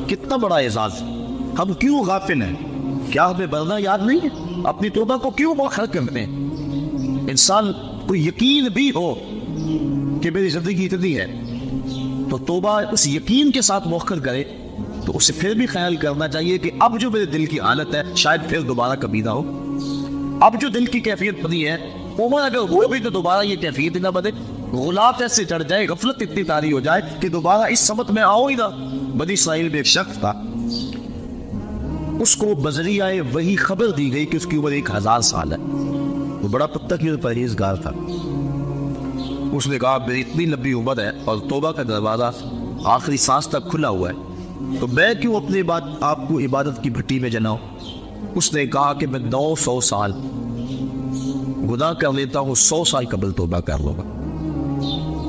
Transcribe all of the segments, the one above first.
کتنا بڑا اعزاز. ہم کیوں غافل ہیں؟ کیا ہمیں مرنا یاد نہیں ہے؟ اپنی توبہ کو کیوں مؤخر کرتے ہیں؟ انسان کو یقین بھی ہو کہ میری زندگی اتنی ہے تو توبہ اس یقین کے ساتھ مؤخر کرے، تو اسے پھر بھی خیال کرنا چاہیے کہ اب جو میرے دل کی حالت ہے شاید پھر دوبارہ کبھی نہ ہو. اب جو دل کی کیفیت بنی ہے عمر اگر وہ بھی تو دوبارہ یہ کیفیت نہ بنے. غلاف ایسے چڑھ جائے، غفلت اتنی طاری ہو جائے کہ دوبارہ اس سمت میں آؤ ہی نہ. بنی اسرائیل میں ایک شخص تھا، اس کو بذریعہ وہی خبر دی گئی کہ اس کی عمر 1000 سال ہے. وہ بڑا متقی اور پرہیزگار تھا. اس نے کہا میری اتنی لمبی عمر ہے اور توبہ کا دروازہ آخری سانس تک کھلا ہوا ہے، تو میں کیوں اپنے آپ کو عبادت کی بھٹی میں جلاؤں. اس نے کہا کہ میں 900 سال گناہ کر لیتا ہوں، 100 سال قبل توبہ کر لوں گا.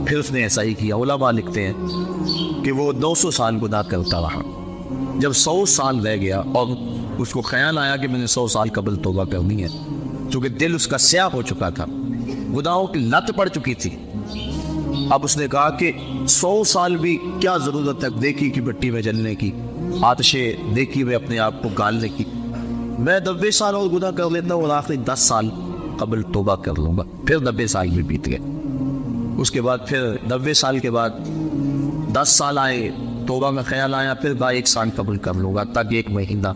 پھر اس نے ایسا ہی کیا. علماء لکھتے ہیں کہ وہ 900 سال گناہ کرتا رہا. جب 100 سال رہ گیا اور اس کو خیال آیا کہ میں نے 100 سال قبل توبہ کرنی ہے، چونکہ دل اس کا سیاہ ہو چکا تھا، گناہوں کی لت پڑ چکی تھی. اب اس نے کہا کہ 100 سال بھی کیا ضرورت ہے دیکھی کی مٹی میں جلنے کی، آتش دیکھی میں اپنے آپ کو گالنے کی. میں 90 سال اور گناہ کر لیتا ہوں اور آخری 10 سال قبل توبہ کر لوں گا. پھر 90 سال بھی بیت گئے. اس کے بعد پھر 90 سال کے بعد 10 سال آئے، توبہ کا خیال آیا، پھر 1 سال قبل کر لوں گا، تک 1 مہینہ،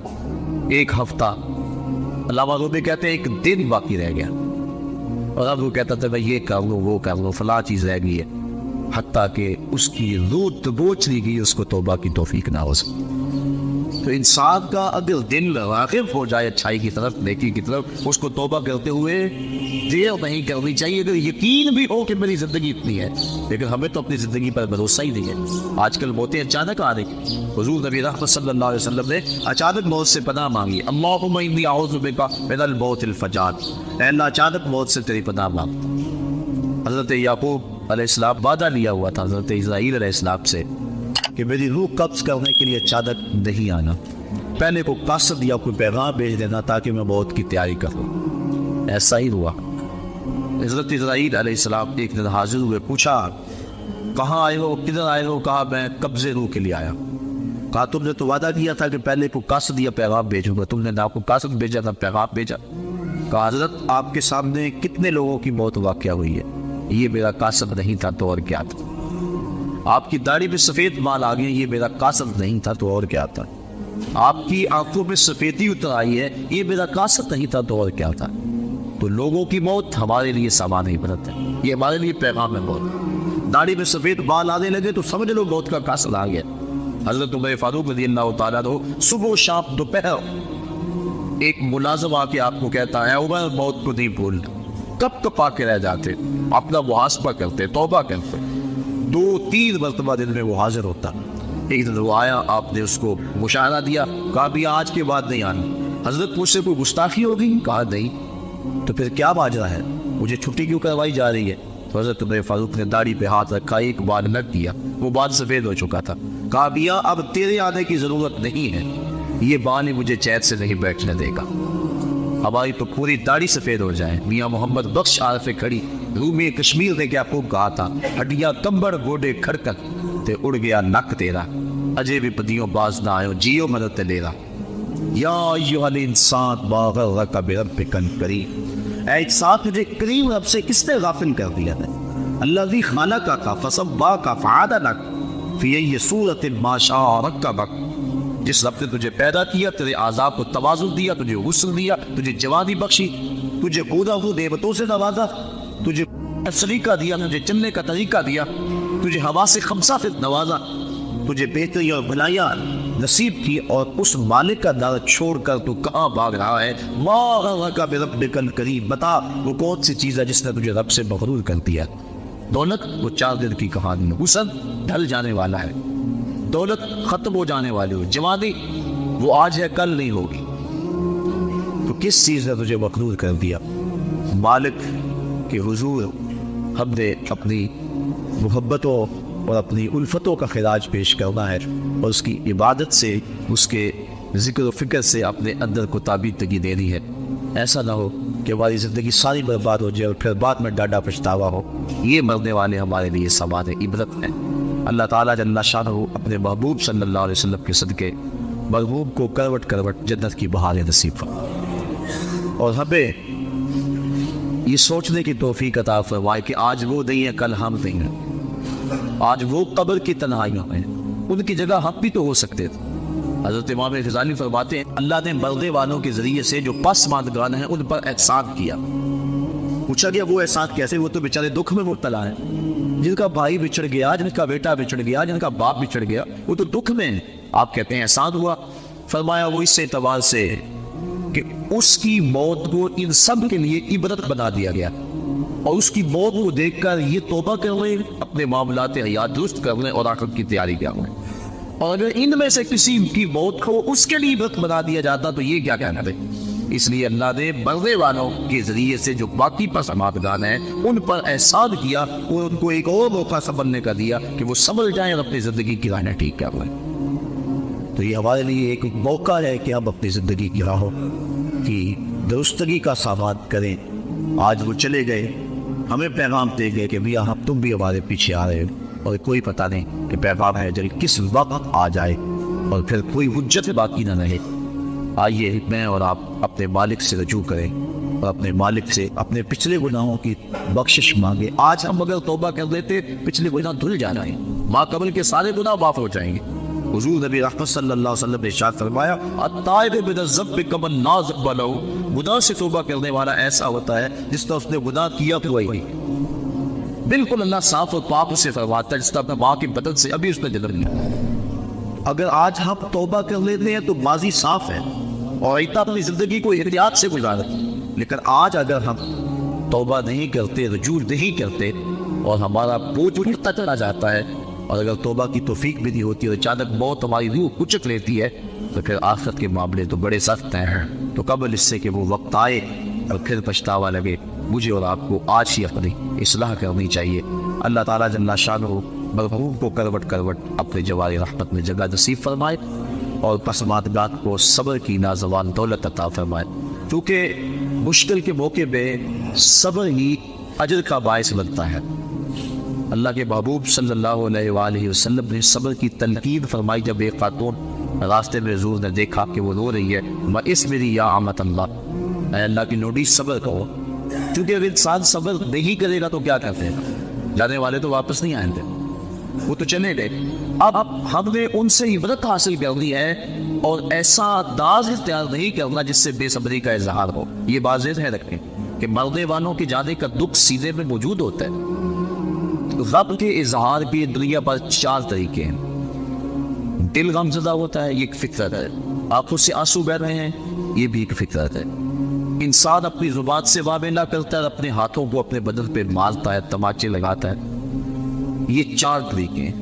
1 ہفتہ، علامہ رومی کہتے ہیں 1 دن باقی رہ گیا. اور اب وہ کہتا تھا میں یہ کر لوں، وہ کر لوں، فلاں چیز رہ گئی ہے، حتیٰ کہ اس کی روح دبوچ لی گئی، اس کو توبہ کی توفیق نہ ہو سکے. تو انسان کا اگر دل راغب ہو جائے اچھائی کی طرف، نیکی کی طرف، اس کو توبہ کرتے ہوئے دیر نہیں کرنی چاہیے. اگر یقین بھی ہو کہ میری زندگی اتنی ہے، لیکن ہمیں تو اپنی زندگی پر بھروسہ ہی نہیں ہے. آج کل موتیں اچانک آ رہی. حضور نبی رحمت صلی اللہ علیہ وسلم نے اچانک موت سے پناہ مانگی. اللہم انی اعوذ بک من الموت الفجاع. اے اللہ اچانک موت سے تیری پناہ مانگ. حضرت یعقوب علیہ السلام وعدہ لیا ہوا تھا حضرت اسرائیل علیہ السلام سے کہ میری روح قبض کرنے کے لیے اچانک نہیں آنا، پہلے کو قاصد یا کوئی پیغام بھیج دینا تاکہ میں موت کی تیاری کروں. ایسا ہی ہوا. حضرت اسرائیل علیہ السلام ایک دن حاضر ہوئے، پوچھا کہاں آئے ہو، کدھر آئے ہو؟ کہا میں قبضے روح کے لیے آیا. کہا تم نے تو وعدہ کیا تھا کہ پہلے کو قاصد یا پیغام بھیجوں گا، تم نے نہ کو قاصد بھیجا نہ پیغام بھیجا. کہا حضرت آپ کے سامنے کتنے لوگوں کی موت واقع ہوئی ہے، یہ میرا قاصد نہیں تھا تو اور کیا تھا. آپ کی داڑھی پہ سفید بال آ گئے، یہ میرا قاصد نہیں تھا تو اور کیا تھا. آپ کی آنکھوں میں سفیدی اتر آئی ہے، یہ میرا قاصد نہیں تھا تو اور کیا تھا. تو لوگوں کی موت ہمارے لیے سامان نہیں بنتا ہے، یہ ہمارے لیے پیغام ہے موت. داڑھی میں سفید بال آنے لگے تو سمجھ لو موت کا قاصد آ گیا. حضرت عمر فاروق رضی اللہ تعالیٰ عنہ صبح و شام دوپہر ایک ملازم آ کے آپ کو کہتا ہے عمر موت کو نہیں بھولنا. کب کپا کے رہ جاتے، اپنا محاسبہ کرتے، توبہ کرتے. 2-3 مرتبہ دن میں وہ حاضر ہوتا. ایک دن وہ آیا، آپ نے اس کو مشاہدہ دیا، کہا بھی آج کے بعد نہیں آنا. حضرت مجھ سے کوئی گستاخی ہو گئی؟ کہا نہیں. تو پھر کیا ماجرا ہے، مجھے چھٹی کیوں کروائی جا رہی ہے؟ تو حضرت عمر فاروق نے داڑھی پہ ہاتھ رکھا، ایک بال لگ دیا، وہ بال سفید ہو چکا تھا. کہا میاں اب تیرے آنے کی ضرورت نہیں ہے، یہ بال ہی مجھے چین سے نہیں بیٹھنے دے گا. ہماری تو پوری داڑھی سفید ہو جائے. میاں محمد بخش عارف کھڑی رومی کشمیر نے کیا خوب کہا تھا، ہڈیاں کمبڑ گوڈے کھڑکن تے اڑ گیا نک تیرا، اجے بھی پدیوں باز نہ آئے جیو مدد لیرا. یا ایھا الانسان ما غرک بربک الکریم. اے انسان تجھے کریم رب سے کس نے غافل کر دیا ہے؟ الذی خلقک فسواک فعدلک فی ای صورت ما شاء رکبک. جس رب نے تجھے پیدا کیا، تیرے اعضاء کو توازن دیا، تجھے غسل دیا، تجھے جوانی بخشی، تجھے گودا ہو نعمتوں سے نوازا، تجھے سلیقہ دیا، تجھے چلنے کا طریقہ دیا، تجھے حواس خمسہ سے نوازا، تجھے بہتری اور بھلائیاں نصیب کی، اور اس مالک کا در چھوڑ کر تو کہاں بھاگ رہا ہے؟ ما غرک بربک الکریم. بتا وہ کون سی چیز ہے جس نے تجھے رب سے مغرور کر دیا؟ دولت وہ 4 دن کی کہانی ہے، حسن ڈھل جانے والا ہے، دولت ختم ہو جانے والی ہو، جوانی وہ آج ہے کل نہیں ہوگی. تو کس چیز نے تجھے مغرور کر دیا؟ مالک کے حضور ہم نے اپنی محبتوں اور اپنی الفتوں کا خراج پیش کرنا ہے، اور اس کی عبادت سے، اس کے ذکر و فکر سے اپنے اندر کو تابیدگی دینی ہے. ایسا نہ ہو کہ ہماری زندگی ساری برباد ہو جائے اور پھر بعد میں ڈاڈا پچھتاوا ہو. یہ مرنے والے ہمارے لیے سامان عبرت ہے. اللہ تعالیٰ جل شانہ اپنے محبوب صلی اللہ علیہ وسلم کے صدقے مرحوم کو کروٹ کروٹ جنت کی بہاریں نصیب فرمائے، اور ہمیں یہ سوچنے کی توفیق عطا فرمائے کہ آج وہ نہیں ہے کل ہم نہیں ہیں، آج وہ قبر کی تنہائیوں میں ان کی جگہ ہم بھی تو ہو سکتے تھے۔ حضرت امام غزالی فرماتے ہیں اللہ نے مردے والوں کے ذریعے سے جو پسماندگان ہیں ان پر احسان کیا۔ پوچھا گیا وہ احسان کیسے؟ وہ تو بیچارے دکھ میں مبتلا ہیں، جن کا بھائی بچھڑ گیا، جن کا بیٹا بچھڑ گیا، جن کا باپ بچھڑ گیا، وہ تو دکھ میں ہیں۔ آپ کہتے ہیں احسان ہوا؟ فرمایا وہ اس اعتبار سے کہ اس کی موت کو ان سب کے لیے عبرت بنا دیا گیا، اور اس کی موت کو دیکھ کر یہ توبہ کر لیں، اپنے معاملات حیات درست کر لیں اور آخرت کی تیاری کر لیں۔ اور اگر ان میں سے کسی کی موت کو اس کے لیے عبرت بنا دیا جاتا تو یہ کیا کہنا ہے؟ اس لیے اللہ نے مرنے والوں کے ذریعے سے جو باقی پسماندگان ہیں ان پر احسان کیا اور ان کو ایک اور موقع سنبھلنے کا دیا کہ وہ سنبھل جائیں اور اپنی زندگی کی راہیں ٹھیک کر لیں۔ تو یہ ہمارے لیے ایک موقع ہے کہ ہم اپنی زندگی کی راہوں کی درستگی کا سامان کریں۔ آج وہ چلے گئے، ہمیں پیغام دے گئے کہ بھیا ہم تم بھی ہمارے پیچھے آ رہے ہو، اور کوئی پتہ نہیں کہ پیغام ہے جب کس وقت آ جائے اور پھر کوئی حجت باقی نہ رہے۔ آئیے میں اور آپ اپنے مالک سے رجوع کریں اور اپنے مالک سے اپنے پچھلے گناہوں کی بخشش مانگے۔ آج ہم اگر توبہ کر لیتے پچھلے گناہ دھل جانا ہے، ماں قبل کے سارے گناہ معاف ہو جائیں گے۔ حضور نبی رحمت صلی اللہ علیہ وسلم نے ارشاد فرمایا التائب من الذنب کمن لا ذنب له، گناہ سے توبہ کرنے والا ایسا ہوتا ہے جس طرح اس نے گناہ کیا ہوا ہی، بالکل اللہ صاف اور پاک سے فرماتا ہے جس طرح اپنے ماں کے بدن سے ابھی اس نے جنم لیا۔ اگر آج ہم توبہ کر لیتے ہیں تو ماضی صاف ہے اور اتنا اپنی زندگی کو احتیاط سے گزارا، لیکن آج اگر ہم توبہ نہیں کرتے، رجوع نہیں کرتے اور ہمارا بوجھ بڑھتا چلا جاتا ہے، اور اگر توبہ کی توفیق بھی نہیں ہوتی اور اچانک موت ہماری روح کچک لیتی ہے تو پھر آخرت کے معاملے تو بڑے سخت ہیں۔ تو قبل اس سے کہ وہ وقت آئے اور پھر پچھتاوا لگے، مجھے اور آپ کو آج ہی اپنی اصلاح کرنی چاہیے۔ اللہ تعالیٰ جل شانہ مرحوم کو کروٹ کروٹ اپنے جوار رحمت میں جگہ نصیب فرمائے اور پسماندگان کو صبر کی نازوان دولت عطا فرمائے، کیونکہ مشکل کے موقع پہ صبر ہی اجر کا باعث بنتا ہے۔ اللہ کے محبوب صلی اللہ علیہ وآلہ وسلم نے صبر کی تلقین فرمائی جب ایک خاتون راستے میں حضور نے دیکھا کہ وہ رو رہی ہے، وَاصْبِرِي يَا أَمَةَ اللَّهِ، اے اللہ کی نوڈی صبر کرو، کیونکہ اگر انسان صبر نہیں کرے گا تو کیا کرتے ہیں؟ جانے والے تو واپس نہیں آئیں گے، وہ تو چلے گئے۔ اب ہم نے ان سے عبرت حاصل کرنی ہے اور ایسا انداز اختیار نہیں کرنا جس سے بے صبری کا اظہار ہو۔ یہ بات ذہن ہے رکھیں کہ مرنے والوں کے جانے کا دکھ سینے میں موجود ہوتا ہے۔ غم کے اظہار کی دنیا پر 4 طریقے ہیں۔ دل غم زدہ ہوتا ہے، یہ ایک فطرت ہے۔ آنکھوں سے آنسو بہ رہے ہیں، یہ بھی ایک فطرت ہے۔ انسان اپنی زبان سے معاملہ کرتا ہے، اپنے ہاتھوں کو اپنے بدن پہ مارتا ہے، تماچے لگاتا ہے۔ یہ 4 طریقے ہیں،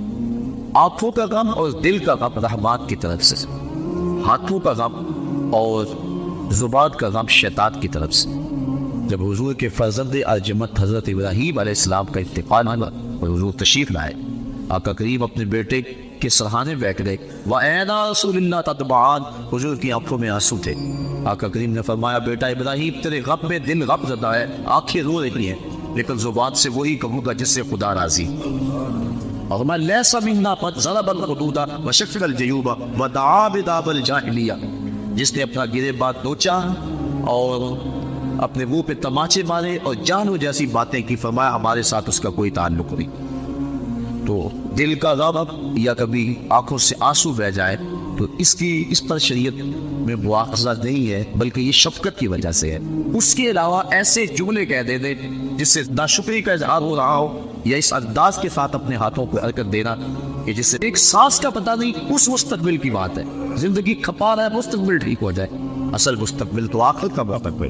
آنکھوں کا غم اور دل کا غم رحمان کی طرف سے، ہاتھوں کا غم اور زبان کا غم شیطان کی طرف سے۔ جب حضور کے فرزند ارجمت حضرت ابراہیم علیہ السلام کا انتقال ہوا اور حضور تشریف لائے، آقا کریم اپنے بیٹے کے سرہانے بیٹھ گئے، وَأَيْنَا رَسُولِ اللَّهِ تَدْمَعَانِ، حضور کی آنکھوں میں آنسو تھے۔ آقا کریم نے فرمایا بیٹا ابراہیم تیرے غم میں دل غم زدہ ہے، آنکھیں رو رہی ہیں، لیکن زبان سے وہی کہوں گا جس سے خدا راضی۔ اور میں لیس منا قد ضرب الخدود وشق الجیوب ودعا بدعوى الجاہلیہ، جس نے اپنا گرے بات نوچا اور اپنے منہ پہ تماچے مارے اور جانو جیسی باتیں کی، فرمایا ہمارے ساتھ اس کا کوئی تعلق نہیں۔ تو دل کا غم یا کبھی آنکھوں سے آنسو بہ جائے تو اس پر شریعت میں مواخذہ نہیں ہے، بلکہ یہ شفقت کی وجہ سے ہے۔ اس کے علاوہ ایسے جملے کہہ دے دیں جس سے ناشکری کا اظہار ہو رہا ہو، یا اس انداز کے ساتھ اپنے ہاتھوں کو حرکت دینا کہ جس سے ایک سانس کا پتہ نہیں، اس مستقبل کی بات ہے۔ زندگی کھپا رہا ہے، مستقبل ٹھیک ہو جائے، اصل مستقبل تو آخرت کا مستقبل۔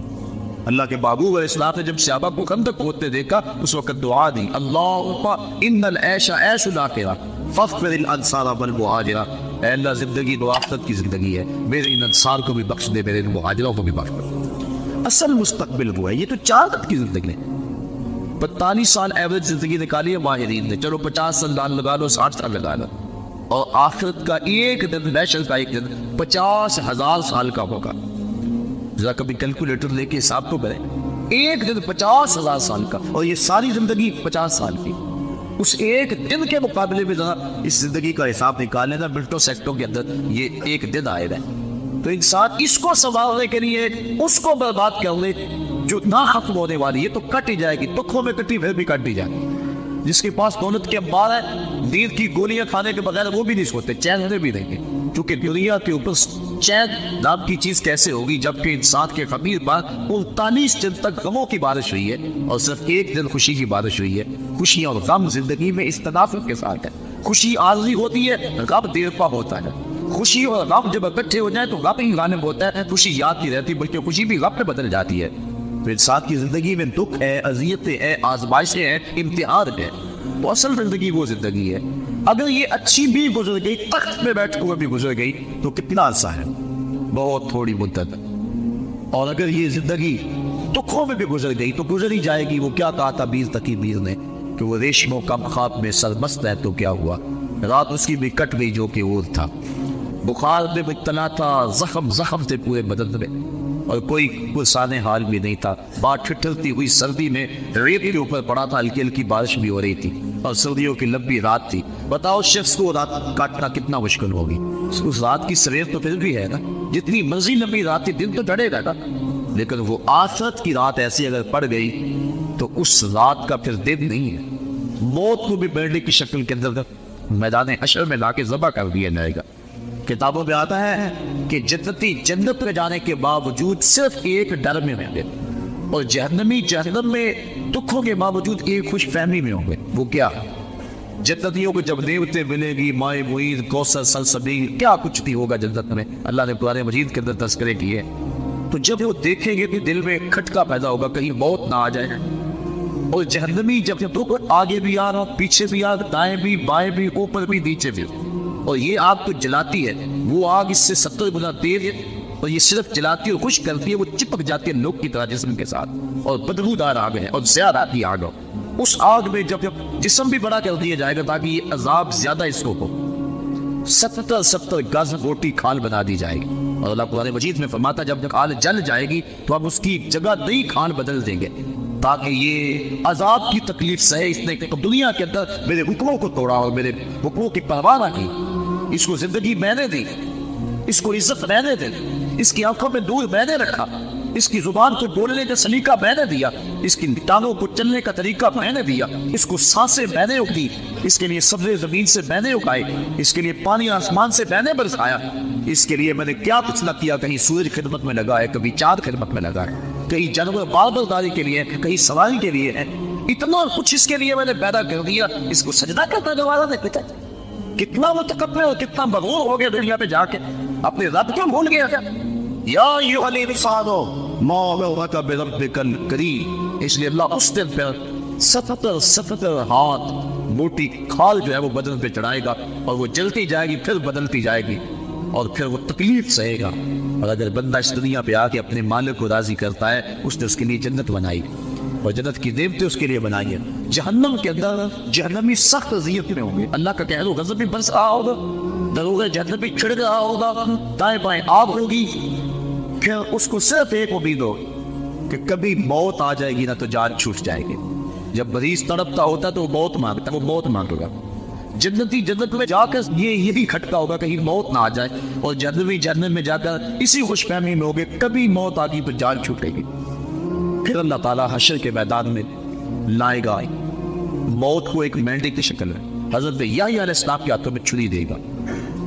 اللہ کے محبوب علیہ السلام نے جب صحابہ کو خندق کھودتے دیکھا اس وقت دعا دی، اللہم ان العیش عیش الاخرہ فاغفر الانصار والمہاجرہ، اے اللہ زندگی تو آخرت کی زندگی ہے، میرے ان انصار کو بھی بخش دے، میرے ان مہاجروں کو بھی بخش دے۔ اصل مستقبل وہ ہے، یہ تو 4 وقت کی زندگی ہے۔ 45 سال ایوریج زندگی نکالی ہے ماہرین نے، چلو 50 سال لگا لو، 60 سال لگا لو، اور آخرت کا ایک دن، محشر کا ایک دن 50,000 سال کا ہوگا۔ ذرا کبھی کیلکولیٹر لے کے حساب تو کریں، ایک دن 50,000 سال کا، اور یہ ساری زندگی 50 سال کی۔ اس ایک دن کے مقابلے میں ذرا اس زندگی کا حساب نکال لینا، منٹوں سیکنڈوں کے اندر یہ ایک دن آئے گا، تو انسان اس کو سنبھالنے کے لیے اس کو برباد کر لے جو نہ ختم ہونے والی ہے، تو کٹ ہی جائے گی، تکھوں میں کٹی پھر بھی کٹ ہی جائے گی۔ جس کے پاس دولت کے انبار ہے، نیند کی گولیاں کھانے کے بغیر وہ بھی نہیں سوتے، چین ہونے بھی نہیں گے، کیونکہ دنیا کے اوپر چین نام کی چیز کیسے ہوگی جبکہ انسان کے خمیر بعد 39 دن تک غموں کی بارش ہوئی ہے اور صرف ایک دن خوشی کی بارش ہوئی ہے۔ خوشی اور غم زندگی میں اس تناسب کے ساتھ ہے، خوشی عارضی ہوتی ہے، غم دیر پا ہوتا ہے۔ خوشی اور غم جب اکٹھے ہو جائیں تو غم ہی غالب ہوتا ہے، خوشی یاد نہیں رہتی بلکہ خوشی بھی غم میں بدل جاتی ہے۔ تو انسان کی زندگی میں دکھ ہے، اذیتیں ہیں، آزمائشیں ہیں، امتحان ہے، تو اصل زندگی وہ زندگی ہے۔ اگر یہ اچھی بھی گزر گئی، تخت میں بیٹھ ہوئے بھی گزر گئی تو کتنا عرصہ ہے، بہت تھوڑی مدت، اور اگر یہ زندگی دکھوں میں بھی گزر گئی تو گزر ہی جائے گی۔ وہ کیا کہا تھا میر تقی میر نے کہ وہ ریشموں کم خواب میں سرمست ہے تو کیا ہوا، رات اس کی بھی کٹ گئی جو کہ اور تھا، بخار میں مبتلا تھا، زخم سے پورے بدن میں، اور کوئی پرسان حال بھی نہیں تھا، بات ٹھٹھرتی ہوئی سردی میں ریت کے اوپر پڑا تھا، ہلکی ہلکی بارش بھی ہو رہی تھی اور سردیوں کی لمبی رات تھی۔ بتاؤ شخص کو رات کاٹنا کتنا مشکل ہوگی، اس رات کی سویر تو پھر بھی ہے نا، جتنی مرضی لمبی رات تھی دن تو ڈڑے گا نا، لیکن وہ آخرت کی رات ایسی اگر پڑ گئی تو اس رات کا پھر دن نہیں ہے، موت کو بھی بیڑنے کی شکل کے اندر میدان حشر میں لا کے ذبح کر دیا جائے گا۔ کتابوں میں آتا ہے کہ جنتی جنت میں جانے کے باوجود صرف ایک ڈر میں ہوں گے، اور جہنمی جہنم میں دکھوں کے باوجود ایک خوش فہمی میں ہوں گے۔ وہ کیا؟ جنتیوں کو جب نعمتیں ملے گی، مائے معید، کوثر، سلسبیل، کیا کچھ نہیں ہوگا جنت میں، اللہ نے قرآن مجید کے اندر تذکرے کیے، تو جب وہ دیکھیں گے کہ دل میں کھٹکا پیدا ہوگا کہیں موت نہ آ جائے۔ اور جہنمی جب دکھ آگے بھی آ رہا، پیچھے بھی آ رہا، دائیں بھی بائیں بھی، اوپر بھی نیچے بھی، اور یہ آگ تو جلاتی ہے، وہ آگ اس سے 70 گنا تیز ہے، اور یہ صرف جلاتی اور خشک کرتی ہے، وہ چپک جاتی ہے لوگ کی طرح جسم کے ساتھ، اور بدبودار آگ ہے اور زیادہ آتی آگ ہو۔ اس آگ میں جب جسم بھی بڑا کر دیا جائے گا تاکہ یہ عذاب زیادہ اس کو ہو، 70 گز موٹی کھال بنا دی جائے گی، اور اللہ قرآن مجید میں فرماتا ہے جب کھال جل جائے گی تو ہم اس کی جگہ نئی کھال بدل دیں گے تاکہ یہ عذاب کی تکلیف سہے۔ اس نے دنیا کے اندر میرے حکموں کو توڑا اور میرے حکموں کی پرواہ نہ کی، اس کو زندگی میں نے دی، اس کو عزت میں نے دی، اس کی آنکھوں میں نور میں نے رکھا، اس کی زبان کو بولنے کا سلیقہ میں نے دیا، اس کی ٹانگوں کو چلنے کا طریقہ میں نے دیا، اس کو سانسیں میں نے اگلی، اس کے لیے سبزے زمین سے میں نے اگائے، اس کے لیے پانی آسمان سے میں نے برسایا، اس کے لیے میں نے کیا کچھ نہ کیا، کہیں سورج خدمت میں لگا ہے، کبھی چاند خدمت میں لگا ہے، کہیں جانور باربرداری کے لیے، کہیں سواری کے لیے ہے، اتنا کچھ اس کے لیے میں نے پیدا کر دیا۔ اس کو سجدہ کرتا دوبارہ نہیں پتا کتنا متکبر اور کتنا مغرور ہو گیا دنیا پہ جا کے، اپنے رب کو بھول گیا کیا؟ یا ایھا الانسان ما غرک بربک الکریم، اس لیے اللہ اس دن پہ 70 ہاتھ موٹی کھال جو ہے وہ بدن پہ چڑھائے گا، اور وہ جلتی جائے گی پھر بدلتی جائے گی، اور پھر وہ تکلیف سہے گا۔ اور اگر بندہ اس دنیا پہ آ کے اپنے مالک کو راضی کرتا ہے، اس نے اس کے لیے جنت بنائی اور جنت کی نعمتیں اس کے لیے بنائی ہے۔ جہنم کے اندر جہنمی سخت اذیت میں ہوں گے، اللہ کا قہر و غضب بھی برس رہا ہوگا، دروغ جہنم بھی چھڑ رہا ہوگا، دائیں بائیں آگ ہوگی، پھر اس کو صرف ایک امید ہو کہ کبھی موت آ جائے گی نہ تو جان چھوٹ جائے گی۔ جب مریض تڑپتا ہوتا تو وہ موت مانگتا، وہ موت مانگے گا۔ جنتی جنت میں جا کر یہی کھٹکا ہوگا کہیں موت نہ آ جائے، اور جہنمی جہنم میں جا کر اسی خوش فہمی میں ہوگے کبھی موت آ گئی تو جان چھوٹے گی۔ پھر اللہ تعالیٰ حشر کے میدان میں لائے گا موت کو ایک مینڈے کی شکل میں، حضرت یحییٰ علیہ السلام کے ہاتھوں میں چھری دے گا،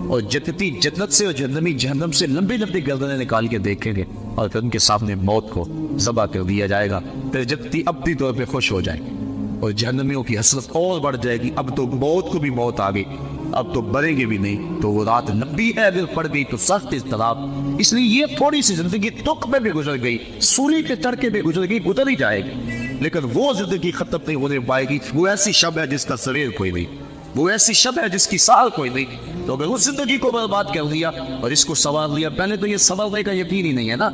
اور جنتی جنت سے اور جہنمی جہنم سے لمبی لمبی گردنیں نکال کے دیکھیں گے، اور پھر ان کے سامنے موت کو ذبح کر دیا جائے گا۔ پھر جنتی اپنی طور پہ خوش ہو جائیں گے، اور جہنمیوں کی حسرت اور بڑھ جائے گی، اب تو موت کو بھی موت آ گئی، اب تو مریں گے بھی نہیں، تو وہ رات لمبی ہے، اگر پڑ گئی تو سخت اضطراب۔ اس لیے یہ تھوڑی سی زندگی دکھ میں بھی گزر گئی، سولی پہ چڑھ کے بھی گزر گئی، گزر ہی جائے گی، لیکن وہ زندگی ختم نہیں ہونے پائے گی۔ وہ ایسی شب ہے جس کا سویر کوئی نہیں، وہ ایسی شب ہے جس کی سال کوئی نہیں، تو اگر اس زندگی کو برباد کر دیا اور اس کو سنوار لیا، پہلے تو یہ سنورنے کا یقین ہی نہیں ہے نا،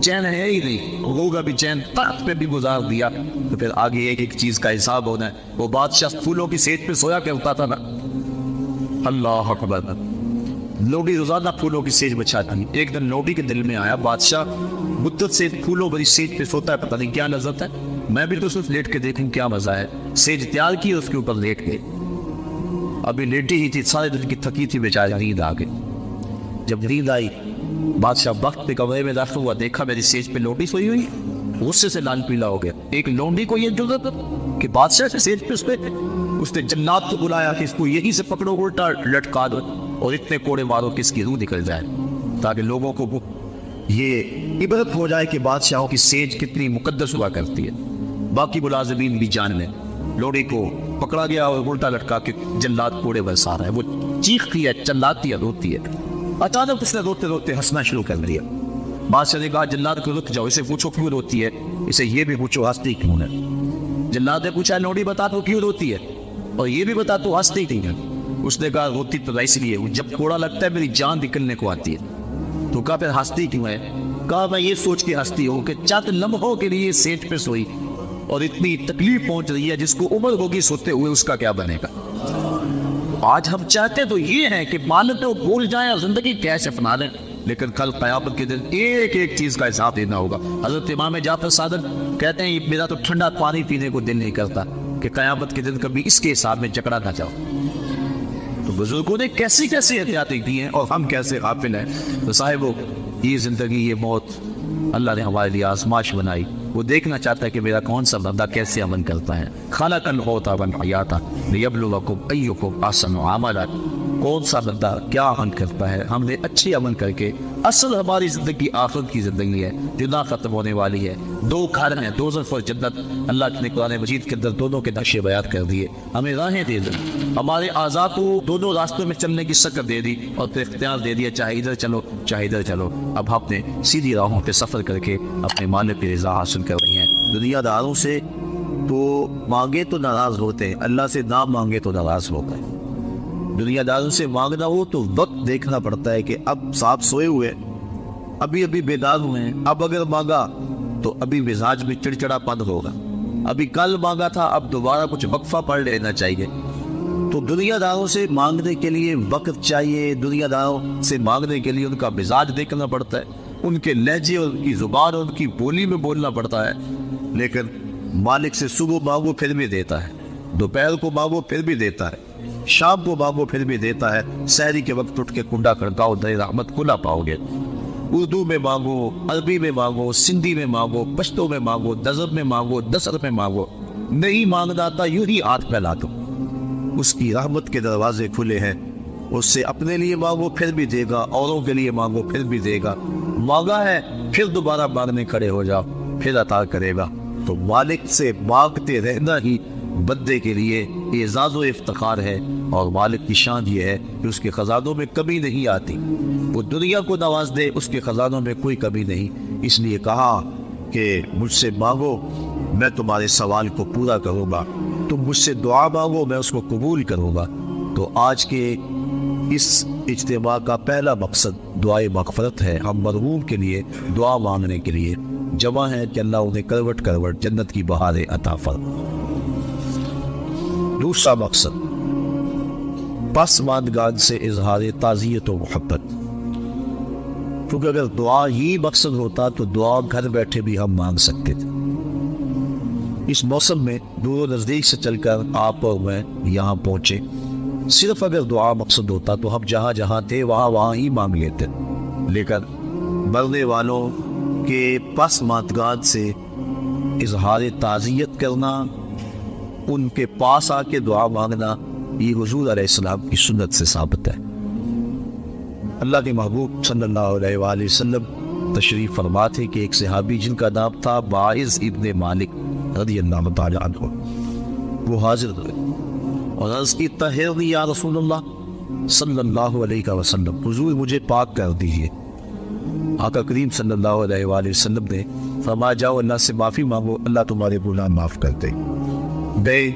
چین ہے ہی نہیں، ہوگا بھی چین، تخت پہ بھی گزار دیا، تو پھر آگے ایک ایک چیز کا حساب ہونا ہے۔ وہ بادشاہ پھولوں کی سیج پہ سویا کرتا تھا نا، اللہ اکبر، لوڈی روزانہ پھولوں کی سیج بچھاتی تھی۔ ایک دن لوڈی کے دل میں آیا بادشاہ مدت سے پھولوں بڑی سیج پہ سوتا ہے، پتہ نہیں کیا لذت ہے، میں بھی تو صرف لیٹ کے دیکھوں کیا مزہ ہے. سیج تیار کی اس کے اوپر لیٹ گئے. ابھی لیٹی ہی تھی, سارے دن کی تھکی تھی بیچاری, نیند آ گئی. جب نیند آئی بادشاہ وقت پہ کمرے میں داخل ہوا, دیکھا میری سیج پہ لونڈی سوئی ہوئی, غصے سے لال پیلا ہو گیا. ایک لونڈی کو یہ جرأت کہ بادشاہ سے سیج پہ اس نے جنات کو بلایا کہ اس کو یہیں سے پکڑو, الٹا لٹکا دو اور اتنے کوڑے مارو کہ اس کی روح نکل جائے, تاکہ لوگوں کو یہ عبرت ہو جائے کہ بادشاہوں کی سیج کتنی مقدس ہوا کرتی ہے. باقی ملازمین بھی جان لیں. لوڑی کو پکڑا گیا اور الٹا لٹکا کے جلات کوڑے برسا رہا ہے. وہ چیختی ہے, چلاتی ہے, روتی ہے. اچانک اس نے روتے روتے ہنسنا شروع کر دیا. بادشاہ نے کہا جلات کو رک جاؤ, اسے پوچھو کیوں روتی ہے, اسے یہ بھی پوچھو ہنستی کیوں ہے. جلات نے پوچھا لوڑی بتا تو کیوں روتی ہے, اور یہ بھی بتا تو ہنستی کیوں ہے. اس نے کہا روتی تو اس لیے جب کوڑا لگتا ہے میری جان نکلنے کو آتی ہے. تو کہا پھر ہنستی کیوں ہے. کہا میں یہ سوچ کے ہنستی ہوں کہ چند لمحوں کے لیے سیٹ پہ سوئی اور اتنی تکلیف پہنچ رہی ہے, جس کو عمر ہوگی سوتے ہوئے اس کا کیا بنے گا. آج ہم چاہتے تو یہ ہیں کہ مالک کو بھول جائیں اور زندگی کیسے اپنا لیں, لیکن کل قیامت کے دن ایک ایک چیز کا حساب دینا ہوگا. حضرت امام جعفر صادق کہتے ہیں میرا تو ٹھنڈا پانی پینے کو دل نہیں کرتا کہ قیامت کے دن کبھی اس کے حساب میں جکڑا نہ جاؤ. تو بزرگوں نے کیسی کیسی احتیاطیں کی ہیں اور ہم کیسے غافل ہیں. تو صاحبو یہ زندگی, یہ موت اللہ نے ہمارے لیے آزمائش بنائی. وہ دیکھنا چاہتا ہے کہ میرا کون سا بندہ کیسے عمل کرتا ہے. خلق الموت والحیات لیبلوکم ایکم احسن عملا. کون سا بندہ کیا عمل کرتا ہے. ہم نے اچھے عمل کر کے, اصل ہماری زندگی آخرت کی زندگی ہے جو نہ ختم ہونے والی ہے. دو گھر ہیں, دوزخ اور جنت. اللہ نے قرآن مجید کے اندر دونوں کے نقشے بیان کر دیے. ہمیں راہیں دے دی, ہمارے اعضاء کو دونوں راستوں میں چلنے کی شکل دے دی اور پھر اختیار دے دیا چاہے ادھر چلو چاہے ادھر چلو. اب ہم نے سیدھی راہوں پہ سفر کر کے اپنے مالک کی رضا حاصل کر رہی ہیں. دنیا داروں سے تو مانگے تو ناراض ہوتے ہیں, اللہ سے نہ مانگے تو ناراض ہوتا ہے. دنیا داروں سے مانگنا ہو تو وقت دیکھنا پڑتا ہے کہ اب صاحب سوئے ہوئے, ابھی بیدار ہوئے ہیں, اب اگر مانگا تو ابھی مزاج میں چڑچڑا پن ہوگا. ابھی کل مانگا تھا, اب دوبارہ کچھ وقفہ پڑھ لینا چاہیے. تو دنیا داروں سے مانگنے کے لیے وقت چاہیے. دنیا داروں سے مانگنے کے لیے ان کا مزاج دیکھنا پڑتا ہے, ان کے لہجے اور ان کی زبان اور ان کی بولی میں بولنا پڑتا ہے. لیکن مالک سے صبح مانگو پھر بھی دیتا ہے, دوپہر کو مانگو پھر بھی دیتا ہے, شام کو مانگو پھر بھی دیتا ہے. سحری کے وقت اٹھ کے کنڈا کھڑکاؤ, در رحمت کھلا پاؤ گے. اردو میں مانگو, عربی میں مانگو, سندھی میں مانگو, پشتو میں مانگو, نظر میں مانگو, نثر میں مانگو. نہیں مانگنا آتا یوں ہی ہاتھ پھیلا دو. اس کی رحمت کے دروازے کھلے ہیں. اس سے اپنے لیے مانگو پھر بھی دے گا, اوروں کے لیے مانگو پھر بھی دے گا. مانگا ہے پھر دوبارہ مانگنے کھڑے ہو جاؤ, پھر عطا کرے گا. تو مالک سے مانگتے رہنا ہی بندے کے لیے اعزاز و افتخار ہے. اور مالک کی شان یہ ہے کہ اس کے خزانوں میں کمی نہیں آتی. وہ دنیا کو نواز دے, اس کے خزانوں میں کوئی کمی نہیں. اس لیے کہا کہ مجھ سے مانگو میں تمہارے سوال کو پورا کروں گا, تم مجھ سے دعا مانگو میں اس کو قبول کروں گا. تو آج کے اس اجتماع کا پہلا مقصد دعائے مغفرت ہے. ہم مرحوم کے لیے دعا مانگنے کے لیے جمع ہیں کہ اللہ انہیں کروٹ کروٹ جنت کی بہاریں عطا فرمائے. دوسرا مقصد پسماندگان سے اظہار تعزیت و محبت. کیونکہ اگر دعا ہی مقصد ہوتا تو دعا گھر بیٹھے بھی ہم مانگ سکتے تھے. اس موسم میں دور و نزدیک سے چل کر آپ اور میں یہاں پہنچے. صرف اگر دعا مقصد ہوتا تو ہم جہاں جہاں تھے وہاں ہی مانگ لیتے. لیکن مرنے والوں کے پسماندگان سے اظہار تعزیت کرنا, ان کے پاس آ کے دعا مانگنا, یہ حضور علیہ السلام کی سنت سے ثابت ہے. اللہ کے محبوب صلی اللہ علیہ وآلہ وسلم تشریف فرما تھے کہ ایک صحابی جن کا نام تھا باعث ابن مالک رضی اللہ تعالی عنہ, وہ حاضر ہوئے اور عرض کی طہرنی یا رسول اللہ صلی اللہ علیہ وسلم, حضور مجھے پاک کر دیجئے. آقا کریم صلی اللہ علیہ وآلہ وسلم نے فرمایا جاؤ اللہ سے معافی مانگو, اللہ تمہارے گناہ معاف کر دے. گئے,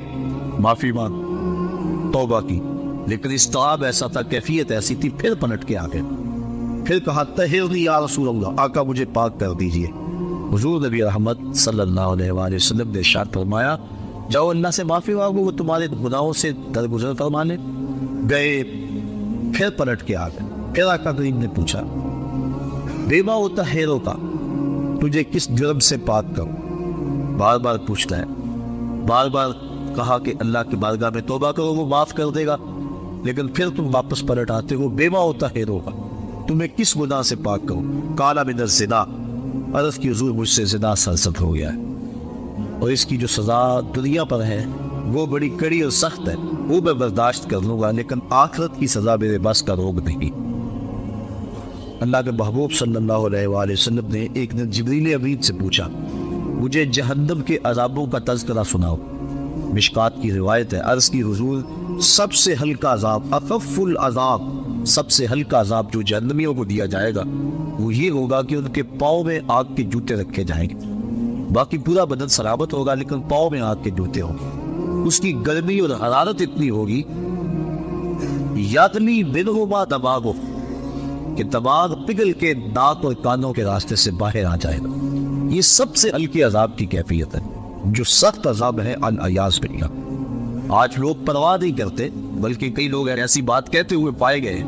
معافی مانگ, توبہ کی, لیکن استعاب ایسا تھا, کیفیت ایسی تھی, پھر پلٹ کے آ گئے. پھر کہا طہرنی یا رسول اللہ, آقا مجھے پاک کر دیجئے. حضور نبی رحمت صلی اللہ علیہ وآلہ وسلم نے ارشاد فرمایا جاؤ اللہ سے معافی مانگو, وہ تمہارے گناہوں سے درگزر فرمانے. گئے, پھر پلٹ کے آ گئے. پھر آقا کریم نے پوچھا بیما اطہرک, تجھے کس جرم سے پاک کروں. بار بار پوچھتا ہے، بار بار کہا کہ اللہ کی بارگاہ میں توبہ کرو، وہ معاف کر دے گا، لیکن پھر تم واپس پلٹ آتے ہو، بیوہ ہوتا ہے روگا، تمہیں کس گناہ سے پاک کروں؟ قال من الزنا، عرض کی حضور مجھ سے زنا سرزد ہو گیا ہے، اور اس کی جو سزا دنیا پر ہے وہ بڑی کڑی اور سخت ہے، وہ میں برداشت کر لوں گا، لیکن آخرت کی سزا میرے بس کا روگ نہیں۔ اللہ کے محبوب صلی اللہ علیہ وآلہ وسلم نے ایک دن جبریل امین سے پوچھا، مجھے جہنم کے عذابوں کا تذکرہ سناؤ۔ مشکات کی روایت ہے، عرض کی حضور سب سے ہلکا عذاب، اخف العذاب، سب سے ہلکا عذاب جو جہنمیوں کو دیا جائے گا وہ یہ ہوگا کہ ان کے پاؤں میں آگ کے جوتے رکھے جائیں گے، باقی پورا بدن سلامت ہوگا لیکن پاؤں میں آگ کے جوتے ہوں گے، اس کی گرمی اور حرارت اتنی ہوگی یغلی منہما دماغو، کہ دماغ پگھل کے ناک اور کانوں کے راستے سے باہر آ جائے گا۔ یہ سب سے ہلکی عذاب کی کیفیت ہے، جو سخت عذاب ہے العیاذ باللہ۔ آج لوگ پرواہ نہیں کرتے، بلکہ کئی لوگ ایسی بات کہتے ہوئے پائے گئے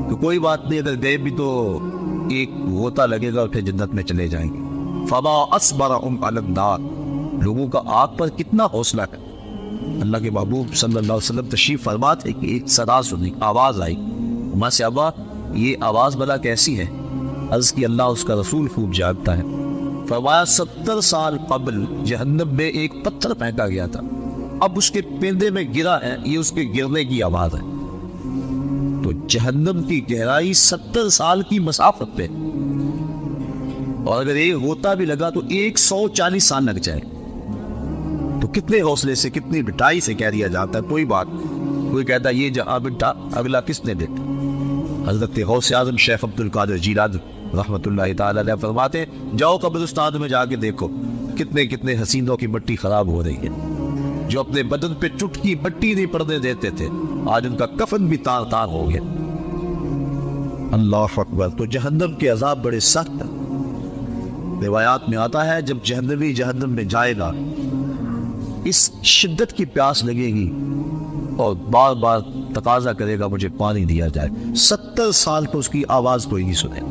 کہ کوئی بات نہیں، اگر گئے بھی تو ایک غوطہ لگے گا اور پھر جنت میں چلے جائیں گے۔ فما اصبرهم علی النار، لوگوں کا آگ پر کتنا حوصلہ ہے۔ اللہ کے محبوب صلی اللہ علیہ وسلم تشریف فرماتے کہ ایک صدا سنی، آواز آئی، ماں سے ابا یہ آواز بلا کیسی ہے؟ عرض کی اللہ اس کا رسول خوب جانتا ہے۔ فرمایا 70 سال قبل جہنم میں ایک پتھر پھینکا گیا تھا، اب اس کے پیندے میں گرا ہے، یہ اس کے گرنے کی آواز ہے۔ تو جہنم کی گہرائی 70 سال کی مسافت پہ، اور اگر ایک غوطہ بھی لگا تو 140 سال لگ جائے، تو کتنے حوصلے سے، کتنی بٹائی سے کہہ دیا جاتا ہے کوئی بات، کوئی کہتا ہے یہ جہاں بٹا اگلا کس نے دیکھا۔ حضرت غوث اعظم شیخ عبد القادر جیلانی رحمۃ اللہ تعالی علیہ فرماتے ہیں، جاؤ قبرستان میں جا کے دیکھو کتنے کتنے حسینوں کی مٹی خراب ہو رہی ہے، جو اپنے بدن پہ چٹکی مٹی نہیں پڑنے دیتے تھے، آج ان کا کفن بھی تار تار ہو گیا۔ اللہ اکبر۔ تو جہنم کے عذاب بڑے سخت ہیں۔ روایات میں آتا ہے جب جہنمی جہنم میں جائے گا، اس شدت کی پیاس لگے گی اور بار بار تقاضا کرے گا مجھے پانی دیا جائے۔ 70 سال تو اس کی آواز کوئی نہیں سنے۔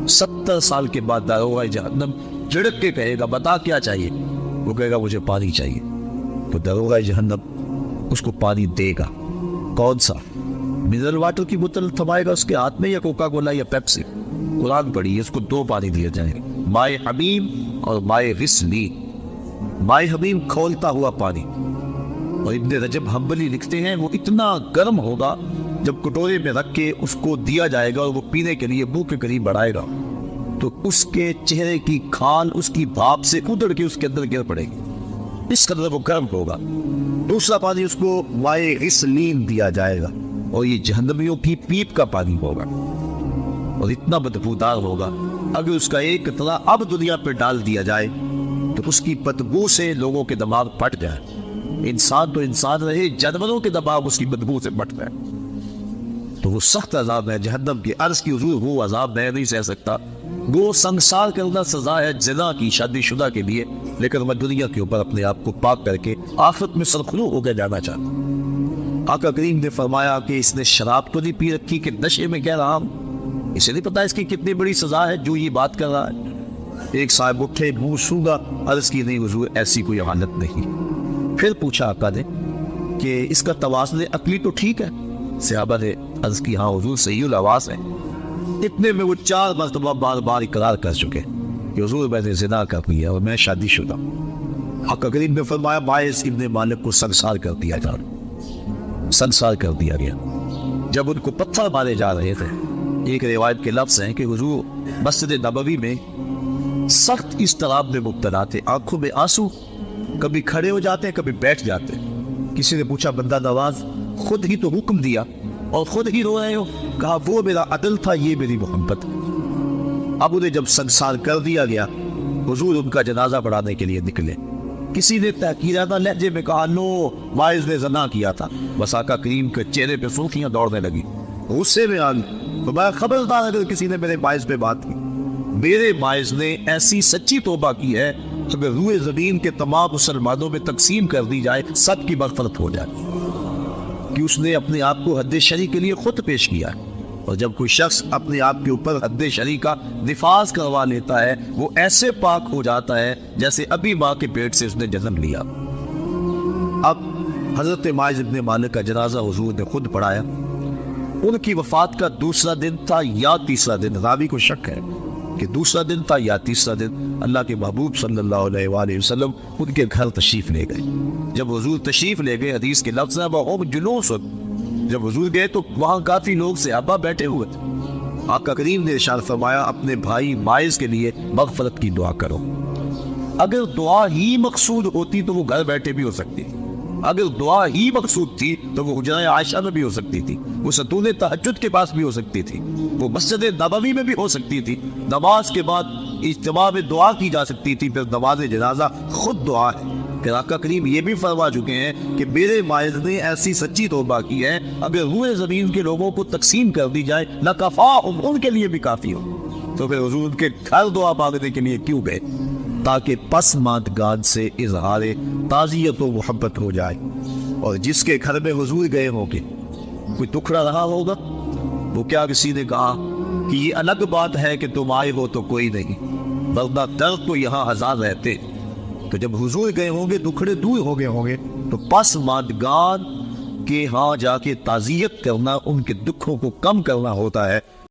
70 سال کے بعد داروغہ جہنم جھڑک کے کہے گا بتا کیا چاہیے؟ وہ کہے گا مجھے پانی چاہیے۔ تو داروغہ جہنم اس کو پانی دے گا۔ کون سا؟ منرل واٹر کی بوتل تھمائے گا اس کے ہاتھ میں، یا کوکا کولا یا پیپسی؟ قرآن پڑھی، اس کو 2 پانی دیے جائیں گے، مائے حمیم اور مائے غسلین۔ مائے حمیم کھولتا ہوا پانی، اور ابن رجب حنبلی لکھتے ہیں وہ اتنا گرم ہوگا جب کٹورے میں رکھ کے اس کو دیا جائے گا اور وہ پینے کے لیے منہ کے قریب بڑھائے گا تو اس کے چہرے کی کھال اس کی بھاپ سے ادڑ کے اس کے اندر گر پڑے گی، اس قدر وہ گرم ہوگا۔ دوسرا پانی اس کو مائے غسلین دیا جائے گا، اور یہ جہنمیوں کی پیپ کا پانی ہوگا، اور اتنا بدبودار ہوگا اگر اس کا ایک قطرہ اب دنیا پہ ڈال دیا جائے تو اس کی بدبو سے لوگوں کے دماغ پھٹ جائے۔ انسان تو انسان رہے، جانوروں کے دماغ اس کی بدبو سے پھٹ جائے۔ تو وہ سخت عذاب ہے جہنم کی۔ عرض کی حضور وہ عذاب میں نہیں سہ سکتا، وہ سنسار کرنا سزا ہے زنا کی، شادی شدہ کے لیے، لیکن میں دنیا کے اوپر اپنے آپ کو پاک کر کے آخرت میں سرخرو ہو کے جانا چاہتا ہوں۔ آقا کریم نے فرمایا کہ اس نے شراب تو نہیں پی رکھی کہ نشے میں کہہ رہا ہوں؟ اسے نہیں پتا اس کی کتنی بڑی سزا ہے جو یہ بات کر رہا ہے۔ ایک صاحب اٹھے، منہ سونگا، عرض کی نہیں حضور ایسی کوئی حالت نہیں۔ پھر پوچھا آقا نے کہ اس کا توازن عقلی تو ٹھیک ہے؟ صحابہ نے عرض کی ہاں حضور صحیح الاواز ہے۔ اتنے میں وہ 4 مرتبہ بار بار اقرار کر چکے کہ حضور میں نے زنا کر لیا اور میں شادی شدہ۔ آقا کریم نے فرمایا باعث ابن مالک کو سنسار کر دیا جا رہا، سنسار کر دیا گیا۔ جب ان کو پتھر مارے جا رہے تھے، ایک روایت کے لفظ ہیں کہ حضور مسجد نبوی میں سخت اضطراب میں مبتلا تھے، آنکھوں میں آنسو، کبھی کھڑے ہو جاتے کبھی بیٹھ جاتے۔ کسی نے پوچھا بندہ نواز خود ہی تو حکم دیا اور خود ہی رو رہے ہو؟ کہا وہ میرا عدل تھا، یہ میری محبت۔ اب انہیں جب سنسار کر دیا گیا، حضور ان کا جنازہ پڑھانے کے لیے نکلے۔ کسی نے تحقیرانہ لہجے میں کہا نو واعظ نے زنا کیا تھا، بس آقا کریم کے چہرے پہ سرخیاں دوڑنے لگی، غصے میں آ گئی۔ تو میں خبردار اگر کسی نے میرے باعث پہ بات کی، میرے باعث نے ایسی سچی توبہ کی ہے اگر روئے زمین کے تمام مسلمانوں میں تقسیم کر دی جائے سب کی مغفرت ہو جائے، کہ اس نے اپنے آپ کو حد شرع کے لیے خود پیش کیا ہے۔ اور جب کوئی شخص اپنے آپ کے اوپر حد شرعی کا نفاذ کروا لیتا ہے وہ ایسے پاک ہو جاتا ہے جیسے ابھی ماں کے پیٹ سے اس نے جنم لیا۔ اب حضرت ماعز بن مالک کا جنازہ حضور نے خود پڑھایا۔ ان کی وفات کا دوسرا دن تھا یا تیسرا دن، راوی کو شک ہے کہ دوسرا دن تھا یا تیسرا دن۔ اللہ کے محبوب صلی اللہ علیہ وآلہ وسلم ان کے گھر تشریف لے گئے۔ جب حضور تشریف لے گئے، حدیث کے لفظ ہیں وَهُمْ جُلُوسٌ، جب حضور گئے تو وہاں کافی لوگ صحابہ بیٹھے ہوئے تھے۔ آقا کریم نے ارشاد فرمایا اپنے بھائی ماعز کے لیے مغفرت کی دعا کرو۔ اگر دعا ہی مقصود ہوتی تو وہ گھر بیٹھے بھی ہو سکتی تھی، اگر دعا ہی مقصود تھی تو وہ حجرہ عائشہ میں بھی ہو سکتی تھی، وہ ستون تہجد کے پاس بھی ہو سکتی تھی، وہ مسجد نبوی میں بھی ہو سکتی تھی۔ نماز کے بعد اجتماع میں دعا کی جا سکتی تھی، پھر نماز جنازہ خود دعا ہے۔ کہ آقا کریم یہ بھی فرما چکے ہیں کہ میرے ماعز نے ایسی سچی توبہ کی ہے اگر روئے زمین کے لوگوں کو تقسیم کر دی جائے لَكَفَاهُمْ، ان کے لیے بھی کافی ہو۔ تو پھر حضور کے گھر دعا مانگنے کے لیے کیوں گئے؟ تاکہ پسماندگان سے اظہار تعزیت و محبت ہو جائے۔ اور جس کے گھر میں حضور گئے ہوں گے کوئی دکھڑا رہا ہوگا، وہ کیا کسی نے کہا کہ یہ الگ بات ہے کہ تم آئے ہو تو کوئی نہیں، ورنہ درد تو یہاں ہزار رہتے۔ تو جب حضور گئے ہوں گے دکھڑے دور ہو گئے ہوں گے تو پسماندگان کے ہاں جا کے تعزیت کرنا، ان کے دکھوں کو کم کرنا ہوتا ہے۔